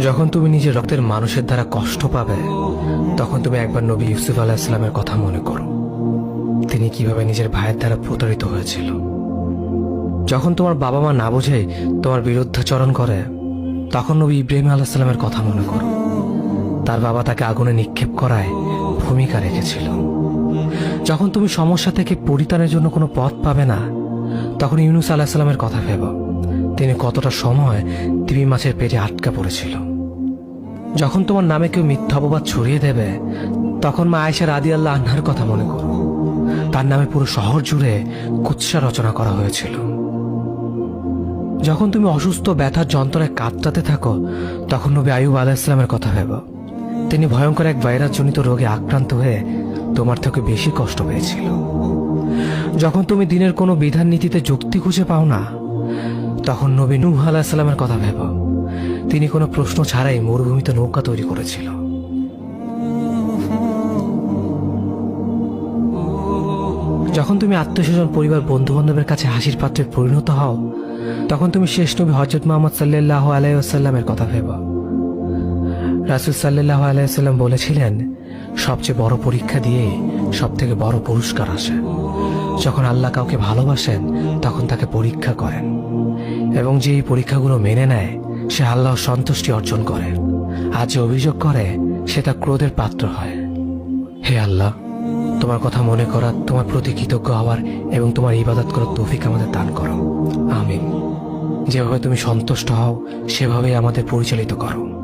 যখন তুমি নিজের রক্তের মানুষের দ্বারা কষ্ট পাবে, তখন তুমি একবার নবী ইউসুফ আলাইহিস সালামের কথা মনে করো। তিনি কিভাবে নিজের ভাইয়ের দ্বারা প্রতারিত হয়েছিল। যখন তোমার বাবা মা না বুঝেই তোমার বিরুদ্ধাচরণ করে, তখন নবী ইব্রাহিম আলাইহিস সালামের কথা মনে করো। তার বাবা তাকে আগুনে নিক্ষেপ করায় ভূমিকা রেখেছিল। যখন তুমি সমস্যা থেকে পরিত্রাণের জন্য কোনো পথ পাবে না, তখন ইউনুস আলাইহিস সালামের কথা ভেবো। তিনি কতটা সময় তিমি মাছের পেটে আটকা পড়েছিল। যখন তোমার নামে কেউ মিথ্যা অপবাদ ছড়িয়ে দেবে, তখন মা আয়েশা রাদিয়াল্লাহু আনহার কথা মনে করো। তার নামে পুরো শহর জুড়ে কুৎসা রচনা করা হয়েছিল। যখন তুমি অসুস্থ ব্যথার যন্ত্রণায় কাতরাতে থাকো, তখন নবী আইয়ুব আলাইহিস সালামের কথা ভেবো। তিনি ভয়ঙ্কর এক ভাইরাসজনিত রোগে আক্রান্ত হয়ে তোমার থেকে বেশি কষ্ট পেয়েছিল। যখন তুমি দিনের কোনো বিধান নীতিতে যুক্তি খুঁজে পাও না, তখন নবী নূহ আলাইহিস সালামের কথা ভেবো। তিনি কোনো প্রশ্ন ছাড়াই মরুভূমিতে নৌকা তৈরি করেছিল। যখন তুমি আত্মীয়স্বজন, পরিবার, বন্ধু বান্ধবের কাছে হাসির পাত্রে পরিণত হও, তখন তুমি শেষ নবী হযরত মুহাম্মদ সাল্লাল্লাহু আলাইহি ওয়াসাল্লামের কথা ভেবো। রাসূল সাল্লাল্লাহু আলাইহি ওয়াসাল্লাম বলেছিলেন, সবচেয়ে বড় পরীক্ষা দিয়ে সবথেকে বড় পুরস্কার আসে। যখন আল্লাহ কাউকে ভালোবাসেন, তখন তাকে পরীক্ষা করেন, এবং যে এই পরীক্ষাগুলো মেনে নেয়, সে আল্লাহর সন্তুষ্টি অর্জন করে। আর যে অভিযোগ করে, সে তার ক্রোধের পাত্র হয়। হে আল্লাহ, তোমার কথা মনে করা, তোমার প্রতি কৃতজ্ঞ হওয়ার এবং তোমার ইবাদত করার তৌফিক আমাদের দান করো। আমিন। যেভাবে তুমি সন্তুষ্ট হও, সেভাবেই আমাদের পরিচালিত করো।